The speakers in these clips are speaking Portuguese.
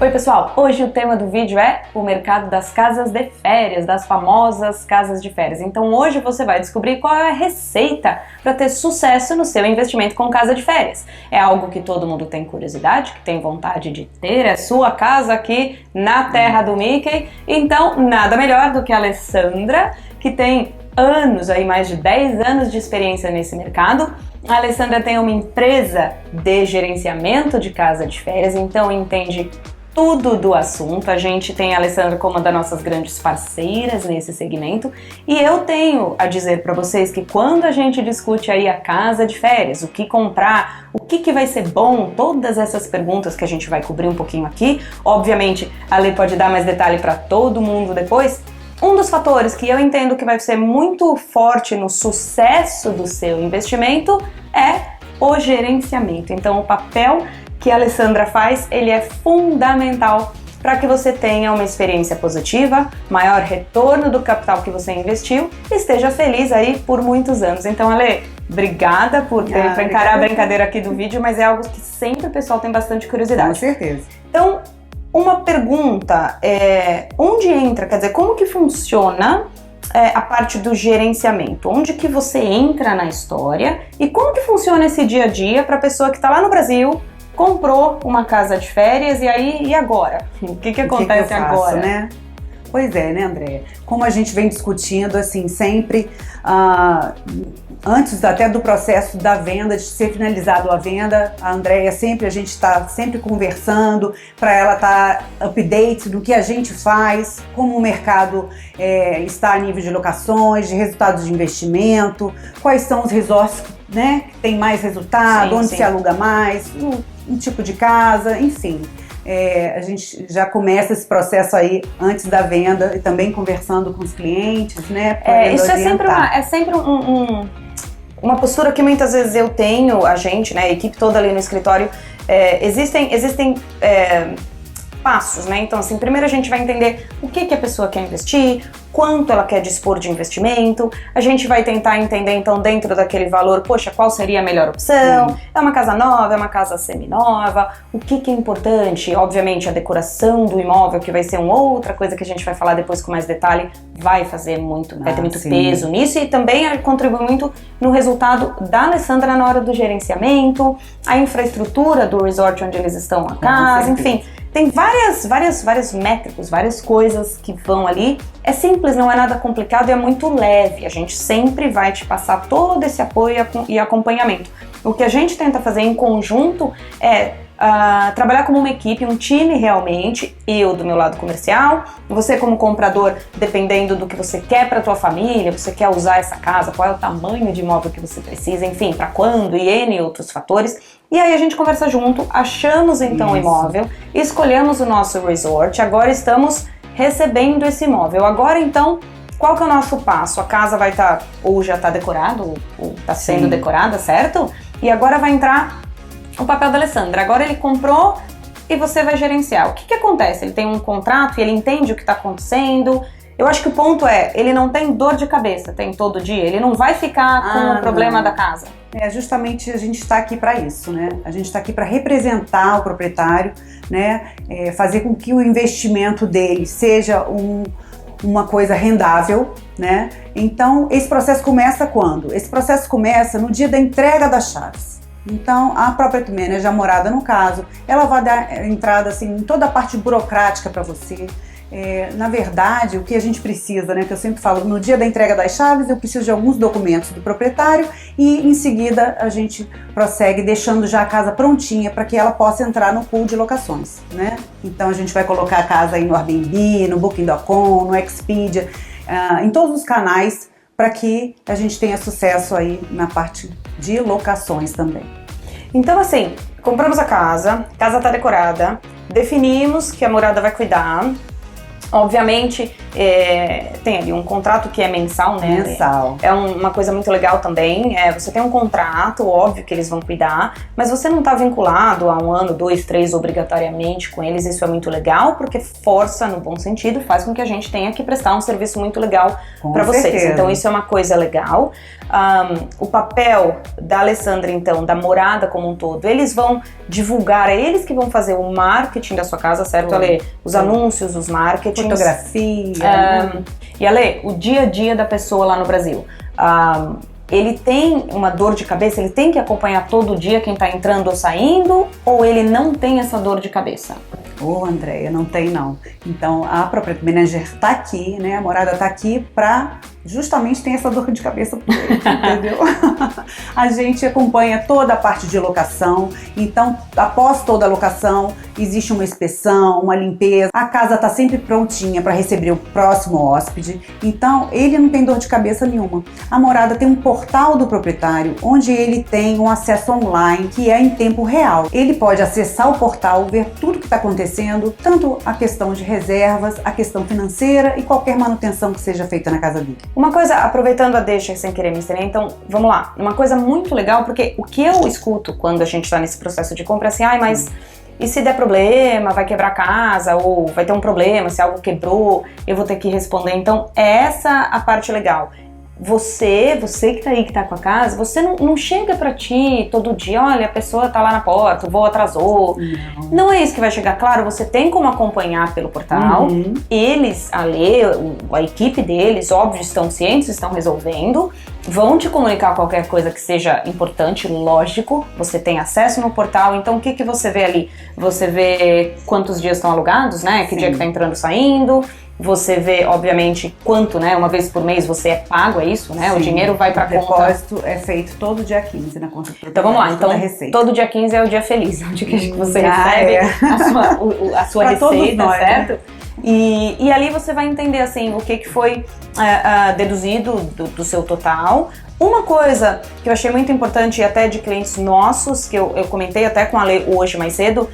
Oi pessoal, hoje o tema do vídeo é o mercado das casas de férias, das famosas casas de férias. Então hoje você vai descobrir qual é a receita para ter sucesso no seu investimento com casa de férias. É algo que todo mundo tem curiosidade, que tem vontade de ter, é sua casa aqui na terra do Mickey. Então nada melhor do que a Alessandra, que tem anos, aí mais de 10 anos de experiência nesse mercado. A Alessandra tem uma empresa de gerenciamento de casa de férias, então entende tudo do assunto. A gente tem a Alessandra como uma das nossas grandes parceiras nesse segmento e eu tenho a dizer para vocês que quando a gente discute aí a casa de férias, o que comprar, o que vai ser bom, todas essas perguntas que a gente vai cobrir um pouquinho aqui, obviamente a Alê pode dar mais detalhe para todo mundo depois. Um dos fatores que eu entendo que vai ser muito forte no sucesso do seu investimento é o gerenciamento. Então o papel que a Alessandra faz, ele é fundamental para que você tenha uma experiência positiva, maior retorno do capital que você investiu e esteja feliz aí por muitos anos. Então, Ale, obrigada por encarar a brincadeira aqui do vídeo, mas é algo que sempre o pessoal tem bastante curiosidade. Com certeza. Então, uma pergunta é, onde entra, quer dizer, como que funciona a parte do gerenciamento? Onde que você entra na história e como que funciona esse dia a dia para a pessoa que está lá no Brasil, comprou uma casa de férias e agora? O que acontece agora? Né? Pois é, né, Andréia? Como a gente vem discutindo, assim, sempre, antes até do processo da venda, de ser finalizado a venda, a Andréia a gente está sempre conversando para ela estar update do que a gente faz, como o mercado está a nível de locações, de resultados de investimento, quais são os resorts, né, que tem mais resultado, onde se aluga mais, um tipo de casa, enfim. A gente já começa esse processo aí antes da venda e também conversando com os clientes, né? Isso é sempre uma postura que muitas vezes eu tenho, a gente, né, a equipe toda ali no escritório, existem passos, né? Então, assim, primeiro a gente vai entender o que a pessoa quer investir, quanto ela quer dispor de investimento, a gente vai tentar entender, então, dentro daquele valor, poxa, qual seria a melhor opção? É uma casa nova, é uma casa semi-nova? O que é importante? Obviamente, a decoração do imóvel, que vai ser uma outra coisa que a gente vai falar depois com mais detalhe, vai ter muito peso nisso e também contribui muito no resultado da Alessandra na hora do gerenciamento, a infraestrutura do resort onde eles estão a casa, enfim. Tem vários métricos, várias coisas que vão ali. É simples, não é nada complicado e é muito leve. A gente sempre vai te passar todo esse apoio e acompanhamento. O que a gente tenta fazer em conjunto é trabalhar como uma equipe, um time realmente, eu do meu lado comercial, você como comprador, dependendo do que você quer para tua família, você quer usar essa casa, qual é o tamanho de imóvel que você precisa, enfim, para quando e N outros fatores. E aí a gente conversa junto, achamos então o imóvel, escolhemos o nosso resort, agora estamos recebendo esse imóvel. Agora então, qual que é o nosso passo? A casa vai estar, ou já está decorada, ou está sendo decorada, certo? E agora vai entrar o papel da Alessandra. Agora ele comprou e você vai gerenciar. O que acontece? Ele tem um contrato e ele entende o que está acontecendo. Eu acho que o ponto é, ele não tem dor de cabeça, tem todo dia. Ele não vai ficar com o problema da casa. Justamente a gente está aqui para isso, né? A gente está aqui para representar o proprietário, né? Fazer com que o investimento dele seja uma coisa rendável, né? Então, esse processo começa quando? Esse processo começa no dia da entrega das chaves. Então, a property manager, a morada no caso, ela vai dar entrada assim, em toda a parte burocrática para você. Na verdade, o que a gente precisa, né, que eu sempre falo, no dia da entrega das chaves eu preciso de alguns documentos do proprietário e em seguida a gente prossegue deixando já a casa prontinha para que ela possa entrar no pool de locações, né? Então a gente vai colocar a casa aí no Airbnb, no Booking.com, no Expedia, em todos os canais para que a gente tenha sucesso aí na parte de locações também. Então assim, compramos a casa tá decorada, definimos que a morada vai cuidar. Obviamente, tem ali um contrato que é mensal, né? Mensal. É uma coisa muito legal também. Você tem um contrato, óbvio que eles vão cuidar, mas você não está vinculado a 1 ano, 2, 3 obrigatoriamente com eles. Isso é muito legal, porque força, no bom sentido, faz com que a gente tenha que prestar um serviço muito legal para vocês. Então, isso é uma coisa legal. O papel da Alessandra, então, da morada como um todo, eles vão divulgar, é eles que vão fazer o marketing da sua casa, certo, Ale? Os anúncios, os marketings. Fotografia. E Ale, o dia a dia da pessoa lá no Brasil. Ele tem uma dor de cabeça, ele tem que acompanhar todo dia quem tá entrando ou saindo, ou ele não tem essa dor de cabeça? Andréia, não tem não. Então, a Property Manager tá aqui, né? A morada tá aqui pra justamente ter essa dor de cabeça por ele, entendeu? A gente acompanha toda a parte de locação, então, após toda a locação, existe uma inspeção, uma limpeza, a casa tá sempre prontinha para receber o próximo hóspede, então, ele não tem dor de cabeça nenhuma. A morada tem um portal do proprietário, onde ele tem um acesso online, que é em tempo real. Ele pode acessar o portal, ver tudo que está acontecendo, tanto a questão de reservas, a questão financeira e qualquer manutenção que seja feita na casa dele. Uma coisa, aproveitando a deixa sem querer me estender, então, vamos lá. Uma coisa muito legal, porque o que eu escuto quando a gente tá nesse processo de compra é assim, mas e se der problema, vai quebrar a casa, ou vai ter um problema, se algo quebrou, eu vou ter que responder. Então, é a parte legal. Você que tá aí, que tá com a casa, você não chega pra ti todo dia, olha, a pessoa tá lá na porta, o voo atrasou. Não é isso que vai chegar. Claro, você tem como acompanhar pelo portal. Eles, a equipe deles, óbvio, estão cientes, estão resolvendo. Vão te comunicar qualquer coisa que seja importante, lógico. Você tem acesso no portal, então o que você vê ali? Você vê quantos dias estão alugados, né? Que dia que tá entrando e saindo. Você vê, obviamente, quanto, né? Uma vez por mês você é pago, é isso, né? Sim, o dinheiro vai pra conta. O depósito é feito todo dia 15 na conta do proprietário. Então vamos lá, então todo dia 15 é o dia feliz, onde que você recebe a sua receita, certo? Né? E ali você vai entender, assim, o que foi deduzido do seu total. Uma coisa que eu achei muito importante, e até de clientes nossos, que eu comentei até com a Lê hoje mais cedo,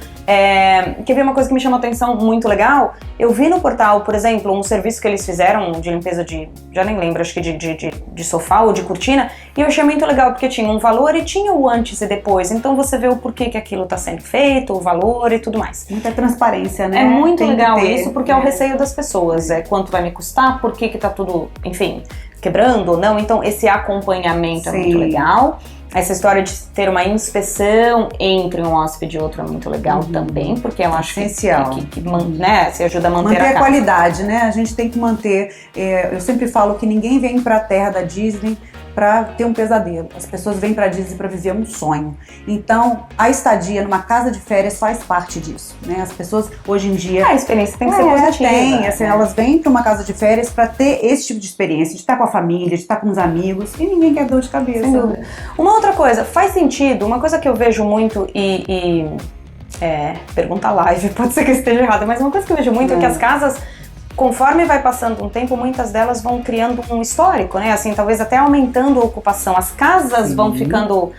que veio uma coisa que me chamou a atenção muito legal. Eu vi no portal, por exemplo, um serviço que eles fizeram de limpeza já nem lembro, acho que de sofá ou de cortina, e eu achei muito legal porque tinha um valor e tinha o antes e depois, então você vê o porquê que aquilo está sendo feito, o valor e tudo mais. Muita transparência, né? É muito legal isso, porque é o receio das pessoas, quanto vai me custar, por que tá tudo, enfim, quebrando ou não, então esse acompanhamento é muito legal. Essa história de ter uma inspeção entre um hóspede e outro é muito legal também, porque eu acho essencial. Que né, se ajuda a manter a casa. Qualidade, né? A gente tem que manter. Eu sempre falo que ninguém vem para a terra da Disney para ter um pesadelo. As pessoas vêm para a Disney para viver um sonho. Então, a estadia numa casa de férias faz parte disso, né? As pessoas hoje em dia... A experiência tem que ser positiva. Tem, assim, elas vêm para uma casa de férias para ter esse tipo de experiência, de estar com a família, de estar com os amigos, e ninguém quer dor de cabeça. Sem dúvida. Uma outra coisa, faz sentido, uma coisa que eu vejo muito pergunta live, pode ser que eu esteja errada, mas uma coisa que eu vejo muito é que as casas, conforme vai passando um tempo, muitas delas vão criando um histórico, né? Assim, talvez até aumentando a ocupação. As casas vão ficando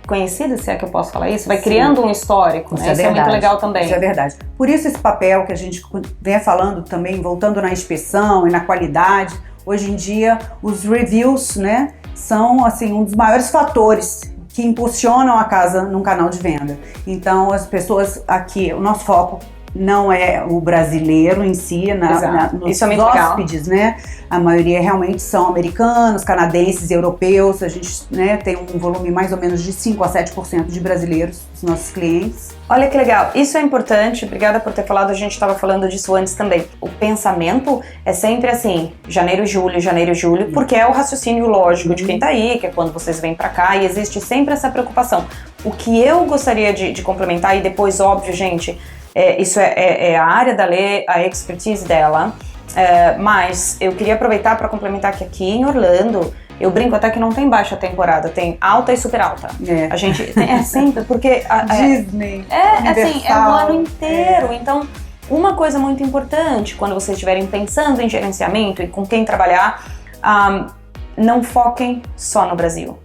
conhecidas, se é que eu posso falar isso, vai criando um histórico, né? Isso é muito legal também. Isso é verdade. Por isso esse papel que a gente vem falando também, voltando na inspeção e na qualidade, hoje em dia os reviews, né, são assim um dos maiores fatores que impulsionam a casa num canal de venda. Então as pessoas aqui, o nosso foco não é o brasileiro em si, nos isso é hóspedes, né? A maioria realmente são americanos, canadenses, europeus. A gente, né, tem um volume mais ou menos de 5 a 7% de brasileiros, os nossos clientes. Olha que legal, isso é importante, obrigada por ter falado, a gente estava falando disso antes também. O pensamento é sempre assim, janeiro, julho, porque é o raciocínio lógico de quem tá aí, que é quando vocês vêm pra cá, e existe sempre essa preocupação. O que eu gostaria de complementar, e depois, óbvio, gente, isso é a área da Lê, a expertise dela, mas eu queria aproveitar para complementar que aqui em Orlando, eu brinco até que não tem baixa temporada, tem alta e super alta. A gente tem, sempre, porque... Disney, assim, é o ano inteiro, então... Uma coisa muito importante, quando vocês estiverem pensando em gerenciamento e com quem trabalhar, não foquem só no Brasil.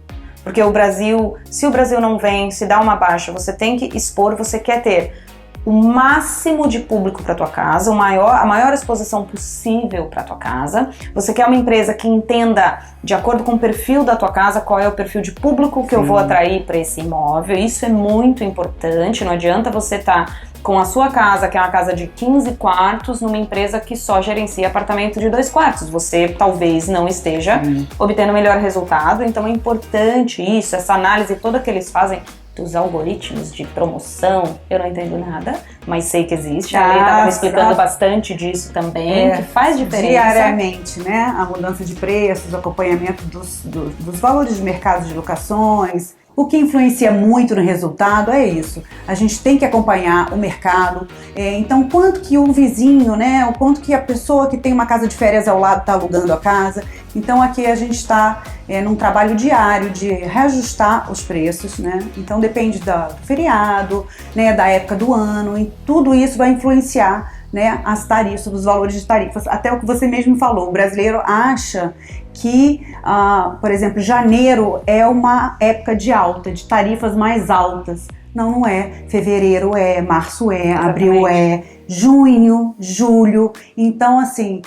Porque o Brasil, se o Brasil não vem, se dá uma baixa, você tem que expor, você quer ter o máximo de público para tua casa, a maior exposição possível para tua casa. Você quer uma empresa que entenda, de acordo com o perfil da tua casa, qual é o perfil de público que eu vou atrair para esse imóvel. Isso é muito importante. Não adianta você estar com a sua casa, que é uma casa de 15 quartos, numa empresa que só gerencia apartamento de 2 quartos. Você talvez não esteja obtendo o melhor resultado. Então é importante isso, essa análise toda que eles fazem dos algoritmos de promoção. Eu não entendo nada, mas sei que existe. A Lei estava me explicando bastante disso também, que faz diferença. Diariamente, né? A mudança de preços, o acompanhamento dos valores de mercado de locações. O que influencia muito no resultado é isso. A gente tem que acompanhar o mercado. Então, quanto que o vizinho, né? O quanto que a pessoa que tem uma casa de férias ao lado está alugando a casa. Então, aqui a gente está num trabalho diário de reajustar os preços, né? Então, depende do feriado, né? Da época do ano. E tudo isso vai influenciar, né, as tarifas, os valores de tarifas. Até o que você mesmo falou, o brasileiro acha que, por exemplo, janeiro é uma época de alta, de tarifas mais altas. Não, não é. Fevereiro é, março é, abril é, junho, julho. Então, assim,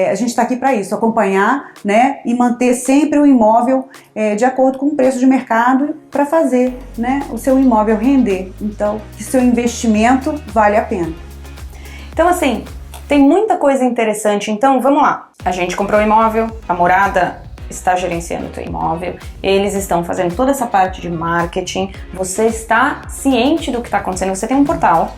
a gente está aqui para isso, acompanhar, né, e manter sempre o imóvel de acordo com o preço de mercado para fazer, né, o seu imóvel render. Então, que seu investimento vale a pena. Então, assim, tem muita coisa interessante. Então, vamos lá. A gente comprou o imóvel, a Morada está gerenciando o teu imóvel, eles estão fazendo toda essa parte de marketing, você está ciente do que está acontecendo, você tem um portal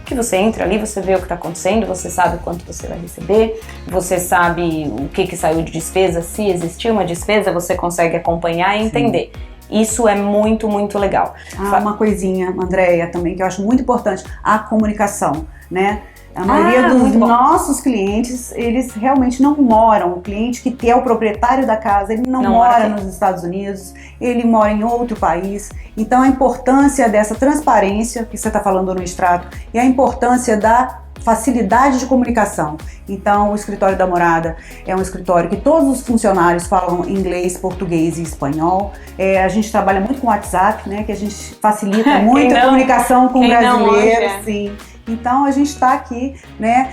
que você entra ali, você vê o que está acontecendo, você sabe quanto você vai receber, você sabe o que saiu de despesa, se existiu uma despesa, você consegue acompanhar e entender. Isso é muito, muito legal. Uma coisinha, Andréia, também, que eu acho muito importante, a comunicação, né? A maioria dos nossos clientes, eles realmente não moram. O cliente que é o proprietário da casa, ele não mora nos Estados Unidos, ele mora em outro país. Então a importância dessa transparência que você está falando no extrato e a importância da facilidade de comunicação. Então o escritório da Morada é um escritório que todos os funcionários falam inglês, português e espanhol. A gente trabalha muito com WhatsApp, né, que a gente facilita muito a comunicação com o brasileiro. Sim. Então a gente está aqui, né,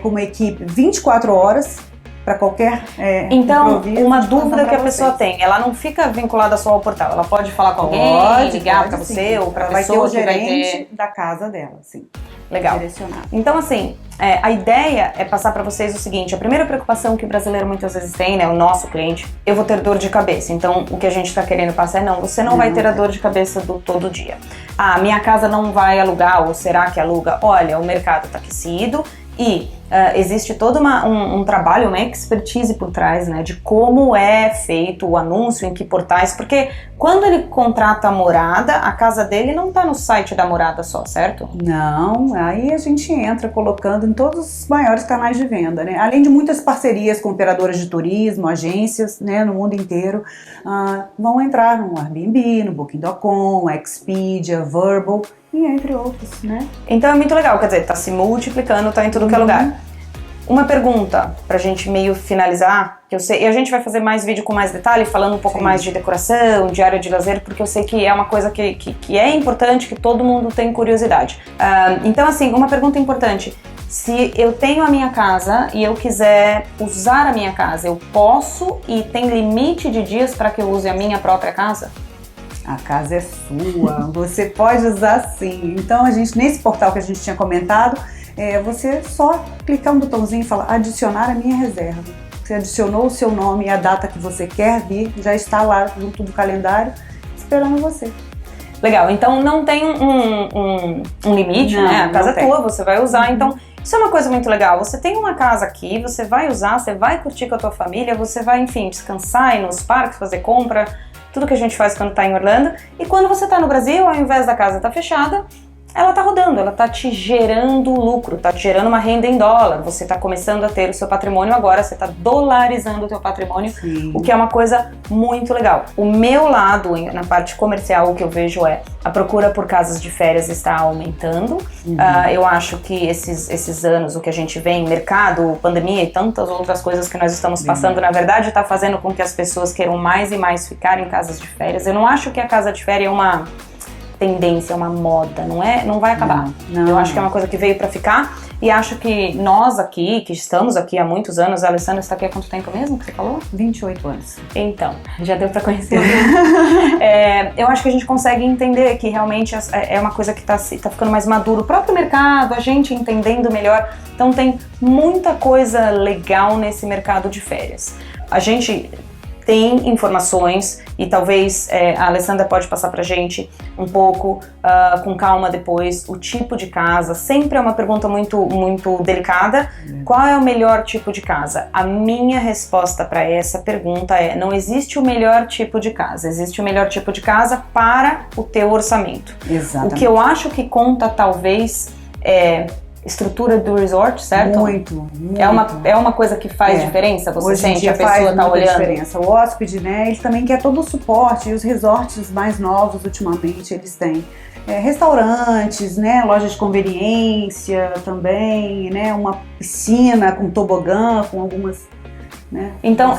com uma equipe 24 horas para qualquer Então, uma dúvida que a pessoa tem, ela não fica vinculada só ao portal, ela pode falar com alguém, ligar para você ou para a pessoa que vai ter da casa dela, sim. Legal. Então, assim, a ideia é passar para vocês o seguinte: a primeira preocupação que o brasileiro muitas vezes tem, né, o nosso cliente, eu vou ter dor de cabeça. Então, o que a gente está querendo passar é não, você não vai ter a dor de cabeça do todo dia. Minha casa não vai alugar, ou será que aluga? Olha, o mercado está aquecido e existe todo um trabalho, uma expertise por trás, né, de como é feito o anúncio, em que portais, porque quando ele contrata a Morada, a casa dele não está no site da Morada só, certo? Não, aí a gente entra colocando em todos os maiores canais de venda, né, além de muitas parcerias com operadoras de turismo, agências, né, no mundo inteiro, vão entrar no Airbnb, no Booking.com, Expedia, Vrbo, e entre outros, né? Então é muito legal, quer dizer, tá se multiplicando, tá em tudo que é lugar. Uma pergunta pra gente meio finalizar, que eu sei, e a gente vai fazer mais vídeo com mais detalhe, falando um pouco mais de decoração, de área de lazer, porque eu sei que é uma coisa que é importante, que todo mundo tem curiosidade. Então, assim, uma pergunta importante: se eu tenho a minha casa e eu quiser usar a minha casa, eu posso e tem limite de dias para que eu use a minha própria casa? A casa é sua, você pode usar sim. Então a gente, nesse portal que a gente tinha comentado, você só clicar um botãozinho e falar adicionar a minha reserva. Você adicionou o seu nome e a data que você quer vir, já está lá junto do calendário, esperando você. Legal, então não tem um limite, né? A casa é tua, você vai usar, então isso é uma coisa muito legal. Você tem uma casa aqui, você vai usar, você vai curtir com a tua família, você vai, enfim, descansar, ir nos parques, fazer compra, tudo que a gente faz quando tá em Orlando. E quando você tá no Brasil, ao invés da casa tá fechada, ela tá rodando, ela tá te gerando lucro, tá te gerando uma renda em dólar. Você tá começando a ter o seu patrimônio agora, você tá dolarizando o teu patrimônio, o que é uma coisa muito legal. O meu lado, na parte comercial, o que eu vejo é a procura por casas de férias está aumentando. Eu acho que esses anos, o que a gente vê em mercado, pandemia e tantas outras coisas que nós estamos passando, na verdade, tá fazendo com que as pessoas queiram mais e mais ficar em casas de férias. Eu não acho que a casa de férias tendência, é uma moda, não vai acabar. Não, eu acho que é uma coisa que veio pra ficar e acho que nós aqui, que estamos aqui há muitos anos, a Alessandra está aqui há quanto tempo mesmo que você falou? 28 anos. Então, já deu pra conhecer. Eu acho que a gente consegue entender que realmente é uma coisa que tá ficando mais maduro. O próprio mercado, a gente entendendo melhor. Então tem muita coisa legal nesse mercado de férias. A gente tem informações e talvez a Alessandra pode passar pra gente um pouco com calma depois o tipo de casa. Sempre é uma pergunta muito, muito delicada. Qual é o melhor tipo de casa? A minha resposta para essa pergunta é: não existe o melhor tipo de casa, existe o melhor tipo de casa para o teu orçamento. Exatamente. O que eu acho que conta talvez é estrutura do resort, certo? Muito. É uma coisa que faz diferença? Você Hoje em sente dia a pessoa faz tá muita olhando? diferença. O hóspede, né, ele também quer todo o suporte, e os resorts mais novos ultimamente eles têm restaurantes, né, lojas de conveniência também, né, uma piscina com tobogã, com algumas, né. Então,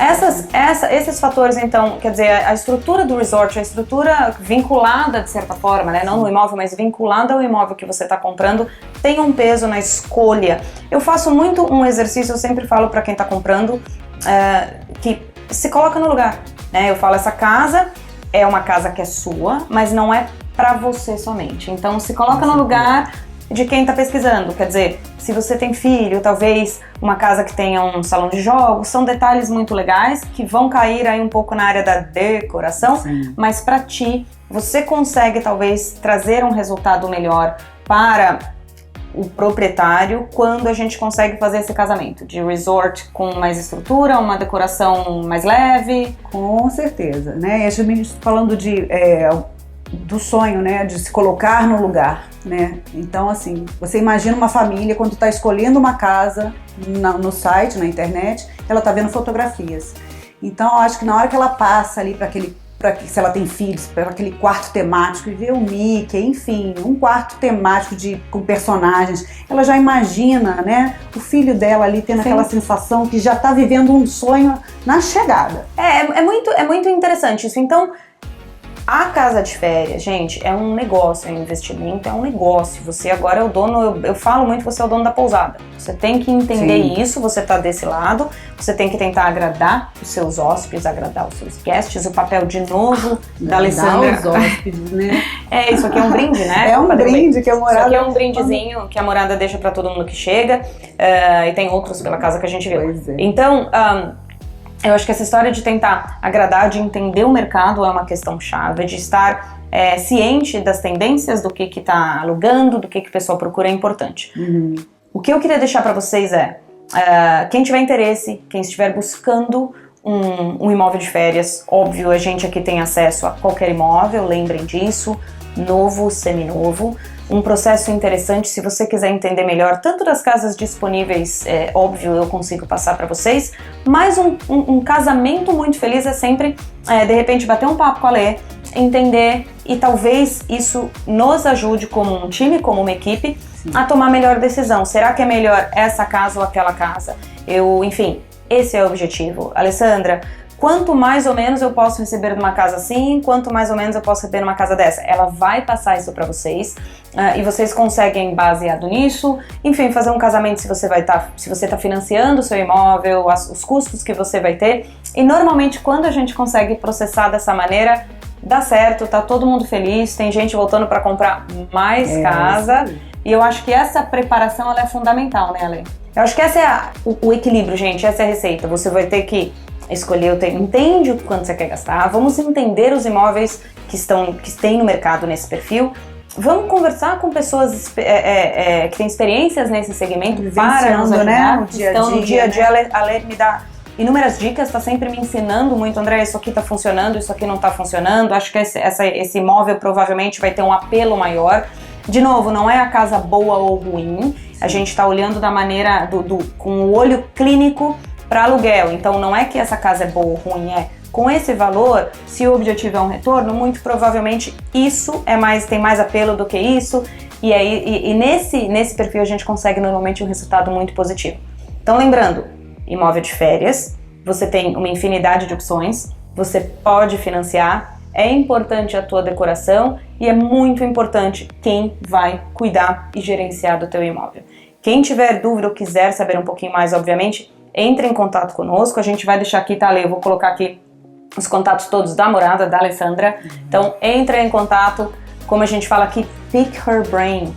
esses fatores, então, quer dizer, a estrutura do resort, a estrutura vinculada, de certa forma, né, não no imóvel, mas vinculada ao imóvel que você está comprando, tem um peso na escolha. Eu faço muito um exercício, eu sempre falo para quem está comprando, que se coloca no lugar, né, eu falo, essa casa é uma casa que é sua, mas não é para você somente. Então, se coloca no lugar de quem está pesquisando, quer dizer, se você tem filho, talvez uma casa que tenha um salão de jogos, são detalhes muito legais que vão cair aí um pouco na área da decoração, Sim. mas para ti, você consegue talvez trazer um resultado melhor para o proprietário quando a gente consegue fazer esse casamento de resort com mais estrutura, uma decoração mais leve. Com certeza, né, e a gente está falando do sonho, né, de se colocar no lugar, né? Então, assim, você imagina uma família quando está escolhendo uma casa no site, na internet, ela está vendo fotografias. Então, eu acho que na hora que ela passa ali se ela tem filhos, para aquele quarto temático e vê o Mickey, enfim, um quarto temático com personagens, ela já imagina, né, o filho dela ali tendo aquela sensação que já está vivendo um sonho na chegada. É muito interessante isso. Então, a casa de férias, gente, é um negócio, é um investimento, é um negócio. Você agora é o dono, eu falo muito, você é o dono da pousada. Você tem que entender isso, você tá desse lado, você tem que tentar agradar os seus hóspedes, agradar os seus guests. O papel, de novo, da Alessandra. Os hóspedes, né? Isso aqui é um brinde, né? É um brinde que a morada... Isso aqui é um brindezinho que a morada deixa pra todo mundo que chega. E tem outros pela casa que a gente viu. Pois é. Então, eu acho que essa história de tentar agradar, de entender o mercado é uma questão chave, de estar ciente das tendências, do que está alugando, do que o pessoal procura é importante. Uhum. O que eu queria deixar para vocês quem tiver interesse, quem estiver buscando um imóvel de férias, óbvio, a gente aqui tem acesso a qualquer imóvel, lembrem disso, novo, seminovo. Um processo interessante, se você quiser entender melhor, tanto das casas disponíveis, óbvio, eu consigo passar para vocês, mas um casamento muito feliz é sempre, de repente, bater um papo com a Lê, entender, e talvez isso nos ajude como um time, como uma equipe, a tomar a melhor decisão. Será que é melhor essa casa ou aquela casa? Enfim, esse é o objetivo. Alessandra, quanto mais ou menos eu posso receber numa casa assim, quanto mais ou menos eu posso receber numa casa dessa? Ela vai passar isso para vocês e vocês conseguem, baseado nisso, enfim, fazer um casamento se você tá financiando o seu imóvel, os custos que você vai ter. E normalmente quando a gente consegue processar dessa maneira, dá certo, tá todo mundo feliz, tem gente voltando para comprar mais casa. E eu acho que essa preparação ela é fundamental, né, Ale? Eu acho que esse é o equilíbrio, gente, essa é a receita. Você vai ter que escolher, entende o quanto você quer gastar, vamos entender os imóveis que tem no mercado nesse perfil, vamos conversar com pessoas que têm experiências nesse segmento para nos ajudar, né? No dia a dia, a Lê me dá inúmeras dicas, está sempre me ensinando muito, André, isso aqui está funcionando, isso aqui não está funcionando, acho que esse imóvel provavelmente vai ter um apelo maior. De novo, não é a casa boa ou ruim, a gente está olhando da maneira, com o olho clínico para aluguel, então não é que essa casa é boa ou ruim, com esse valor, se o objetivo é um retorno, muito provavelmente isso tem mais apelo do que isso, e nesse perfil a gente consegue normalmente um resultado muito positivo. Então lembrando, imóvel de férias, você tem uma infinidade de opções, você pode financiar, é importante a tua decoração e é muito importante quem vai cuidar e gerenciar do teu imóvel. Quem tiver dúvida ou quiser saber um pouquinho mais, obviamente, entre em contato conosco. A gente vai deixar aqui, tá, Lê? Eu vou colocar aqui os contatos todos da morada, da Alessandra. Então, entre em contato. Como a gente fala aqui, pick her brain.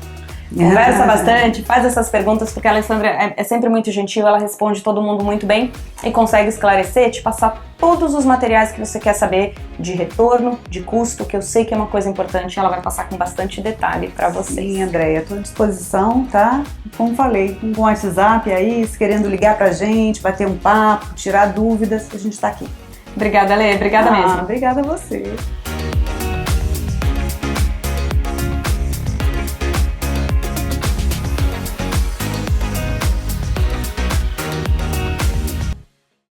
Conversa bastante, faz essas perguntas, porque a Alessandra é sempre muito gentil, ela responde todo mundo muito bem e consegue esclarecer, te passar todos os materiais que você quer saber de retorno, de custo, que eu sei que é uma coisa importante, ela vai passar com bastante detalhe para vocês. Sim, Andréia, estou à disposição, tá? Como falei, com o WhatsApp aí, se querendo ligar pra gente, bater um papo, tirar dúvidas, a gente tá aqui. Obrigada, Lê, obrigada mesmo. Obrigada a você.